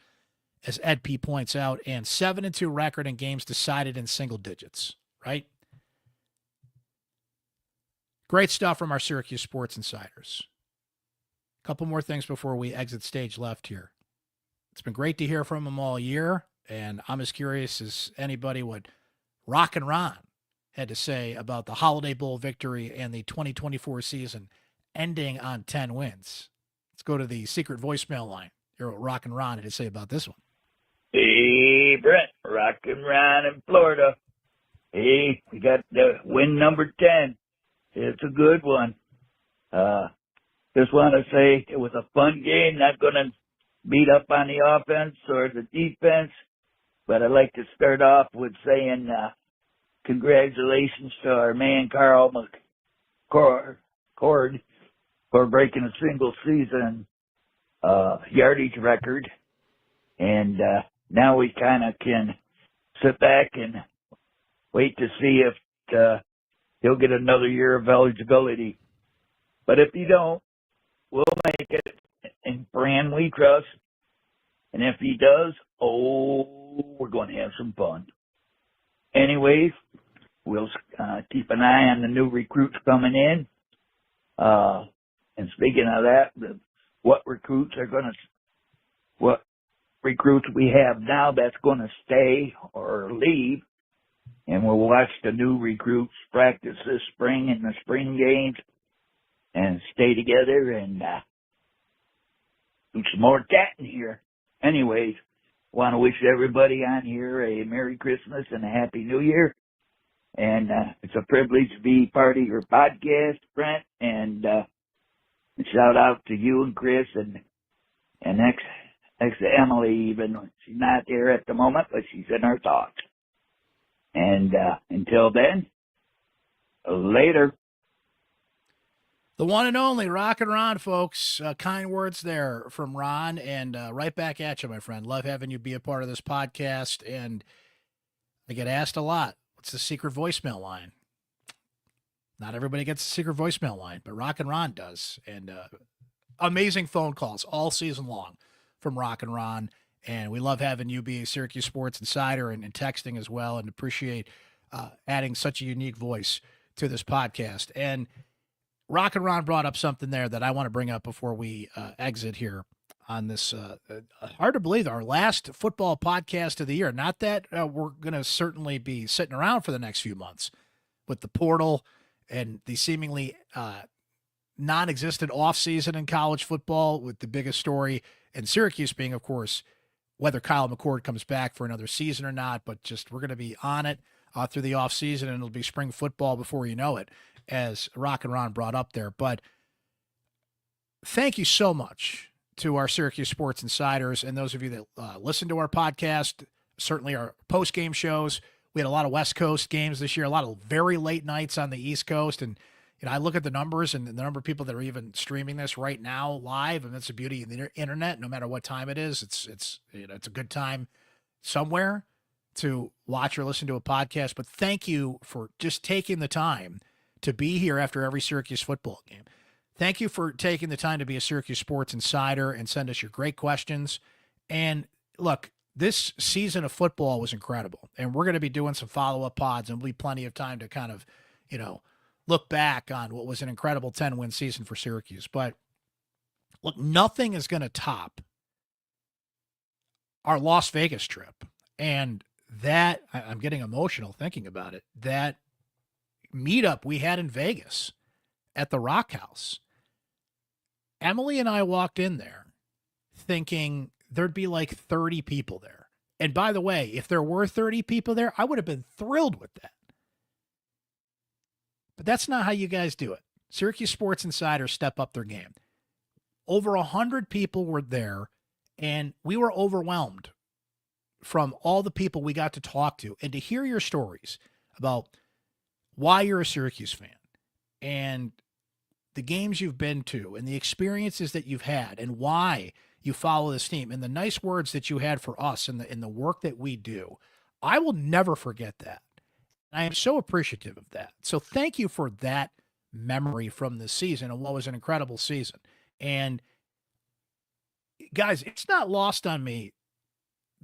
as Ed P. points out, and 7-2 record in games decided in single digits, right? Great stuff from our Syracuse sports insiders. A couple more things before we exit stage left here. It's been great to hear from them all year, and I'm as curious as anybody what Rock and Ron had to say about the Holiday Bowl victory and the 2024 season ending on 10 wins. It's go to the secret voicemail line. Hear what Rock and Ron had to say about this one. Hey, Brent, Rock and Ron in Florida. Hey, we got the win number 10. It's a good one. Just want to say it was a fun game. Not going to beat up on the offense or the defense, but I'd like to start off with saying congratulations to our man Kyle McCord for breaking a single season yardage record. And now we kind of can sit back and wait to see if he'll get another year of eligibility. But if he don't, we'll make it. And Fran, we trust. And if he does, we're going to have some fun. Anyways, we'll keep an eye on the new recruits coming in. And speaking of that, what recruits we have now that's going to stay or leave. And we'll watch the new recruits practice this spring in the spring games and stay together and do some more chatting here. Anyways, want to wish everybody on here a Merry Christmas and a Happy New Year. And it's a privilege to be part of your podcast, Brent. And shout out to you and Chris and next to Emily, even she's not there at the moment, but she's in our thoughts. And until then, later. The one and only Rock and Ron, folks. Kind words there from Ron, and right back at you, my friend. Love having you be a part of this podcast, and I get asked a lot, what's the secret voicemail line? Not everybody gets a secret voicemail line, but Rock and Ron does, and amazing phone calls all season long from Rock and Ron, and we love having you be a Syracuse Sports Insider and texting as well, and appreciate adding such a unique voice to this podcast. And Rock and Ron brought up something there that I want to bring up before we exit here on this, hard to believe, our last football podcast of the year. Not that we're going to certainly be sitting around for the next few months with the portal and the seemingly non-existent offseason in college football, with the biggest story in Syracuse being, of course, whether Kyle McCord comes back for another season or not. But just we're going to be on it through the offseason, and it'll be spring football before you know it, as Rock and Ron brought up there. But thank you so much to our Syracuse Sports Insiders and those of you that listen to our podcast, certainly our post-game shows. We had a lot of West Coast games this year, a lot of very late nights on the East Coast. And you know, I look at the numbers and the number of people that are even streaming this right now live, and that's the beauty of the internet. No matter what time it is, it's a good time somewhere to watch or listen to a podcast. But thank you for just taking the time to be here after every Syracuse football game. Thank you for taking the time to be a Syracuse Sports Insider and send us your great questions. And look, this season of football was incredible, and we're going to be doing some follow-up pods, and there'll be plenty of time to kind of, look back on what was an incredible 10-win season for Syracuse. But look, nothing is going to top our Las Vegas trip. And that, I'm getting emotional thinking about it, that meetup we had in Vegas at the Rock House. Emily and I walked in there thinking there'd be like 30 people there. And by the way, if there were 30 people there, I would have been thrilled with that. But that's not how you guys do it. Syracuse Sports Insiders step up their game. Over 100 people were there, and we were overwhelmed from all the people we got to talk to and to hear your stories about why you're a Syracuse fan and the games you've been to and the experiences that you've had and why you follow this team and the nice words that you had for us in the work that we do. I will never forget that. I am so appreciative of that. So thank you for that memory from this season and what was an incredible season. And guys, it's not lost on me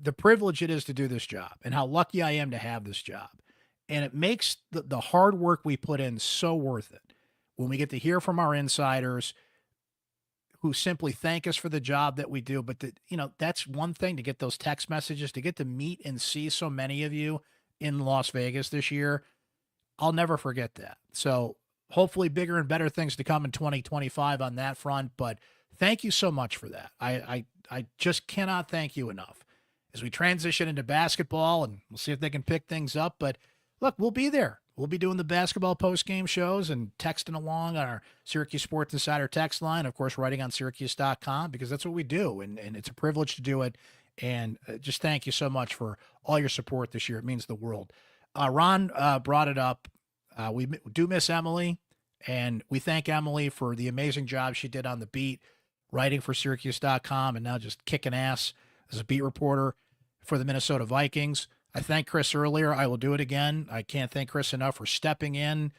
the privilege it is to do this job and how lucky I am to have this job. And it makes the hard work we put in so worth it when we get to hear from our insiders who simply thank us for the job that we do. But that's one thing, to get those text messages, to get to meet and see so many of you in Las Vegas this year. I'll never forget that. So hopefully bigger and better things to come in 2025 on that front. But Thank you so much for that. I just cannot thank you enough. As we transition into basketball, and we'll see if they can pick things up. But look, we'll be there. We'll be doing the basketball post-game shows and texting along on our Syracuse Sports Insider text line. Of course, writing on syracuse.com, because that's what we do, and it's a privilege to do it. And just thank you so much for all your support this year. It means the world. Ron brought it up. We do miss Emily, and we thank Emily for the amazing job she did on the beat, writing for syracuse.com, and now just kicking ass as a beat reporter for the Minnesota Vikings. I thanked Chris earlier. I will do it again. I can't thank Chris enough for stepping in,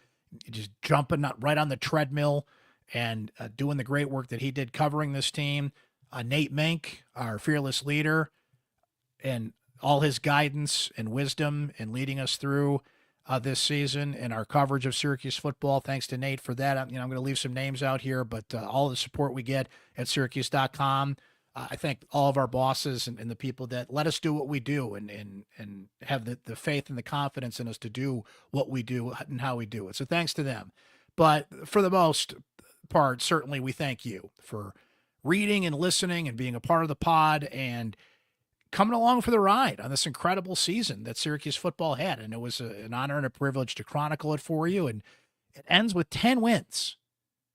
just jumping right on the treadmill and doing the great work that he did covering this team. Nate Mink, our fearless leader, and all his guidance and wisdom in leading us through this season and our coverage of Syracuse football. Thanks to Nate for that. I'm going to leave some names out here, but all the support we get at syracuse.com. I thank all of our bosses and the people that let us do what we do and have the faith and the confidence in us to do what we do and how we do it. So thanks to them. But for the most part, certainly we thank you for reading and listening and being a part of the pod and coming along for the ride on this incredible season that Syracuse football had. And it was an honor and a privilege to chronicle it for you. And it ends with 10 wins.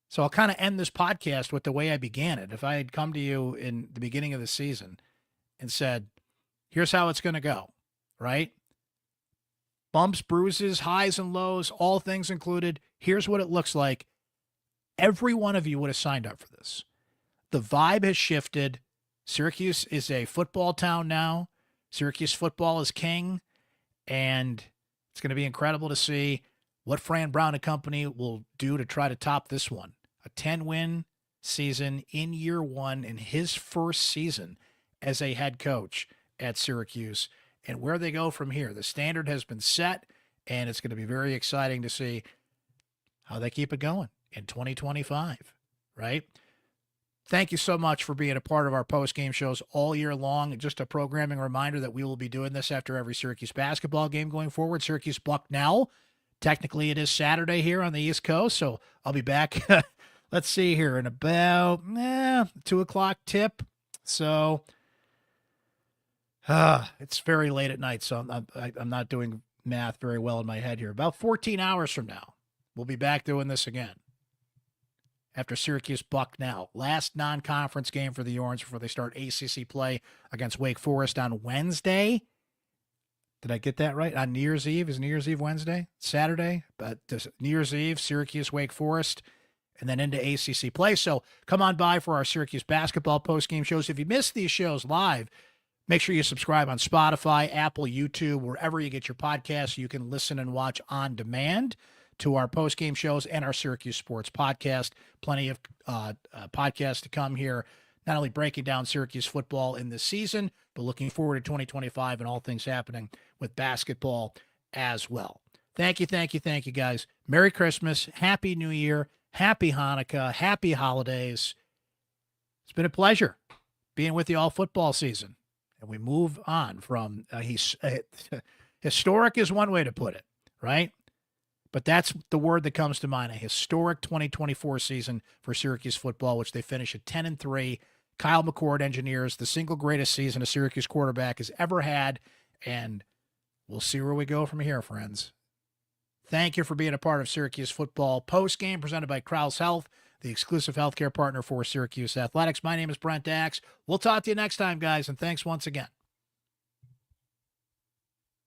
So I'll kind of end this podcast with the way I began it. If I had come to you in the beginning of the season and said, here's how it's going to go, right? Bumps, bruises, highs and lows, all things included. Here's what it looks like. Every one of you would have signed up for this. The vibe has shifted. Syracuse is a football town now. Syracuse football is king. And it's going to be incredible to see what Fran Brown and company will do to try to top this one. A 10-win season in year one in his first season as a head coach at Syracuse. And where they go from here. The standard has been set, and it's going to be very exciting to see how they keep it going in 2025, right? Thank you so much for being a part of our post-game shows all year long. Just a programming reminder that we will be doing this after every Syracuse basketball game going forward. Syracuse Bucknell. Technically, it is Saturday here on the East Coast, so I'll be back, let's see here, in about 2 o'clock tip. So it's very late at night, so I'm not doing math very well in my head here. About 14 hours from now, we'll be back doing this again after Syracuse Bucknell. Last non-conference game for the Orange before they start ACC play against Wake Forest on Wednesday. Did I get that right? On New Year's Eve? Is New Year's Eve Wednesday? Saturday? But New Year's Eve, Syracuse, Wake Forest, and then into ACC play. So come on by for our Syracuse basketball postgame shows. If you missed these shows live, make sure you subscribe on Spotify, Apple, YouTube, wherever you get your podcasts. You can listen and watch on demand to our postgame shows and our Syracuse Sports podcast. Plenty of podcasts to come here, not only breaking down Syracuse football in this season, but looking forward to 2025 and all things happening with basketball as well. Thank you, guys. Merry Christmas, Happy New Year, Happy Hanukkah, Happy Holidays. It's been a pleasure being with you all football season. And we move on from historic is one way to put it, right? But that's the word that comes to mind, a historic 2024 season for Syracuse football, which they finish at 10-3. Kyle McCord engineers the single greatest season a Syracuse quarterback has ever had, and we'll see where we go from here, friends. Thank you for being a part of Syracuse football postgame presented by Krause Health, the exclusive healthcare partner for Syracuse Athletics. My name is Brent Axe. We'll talk to you next time, guys, and thanks once again.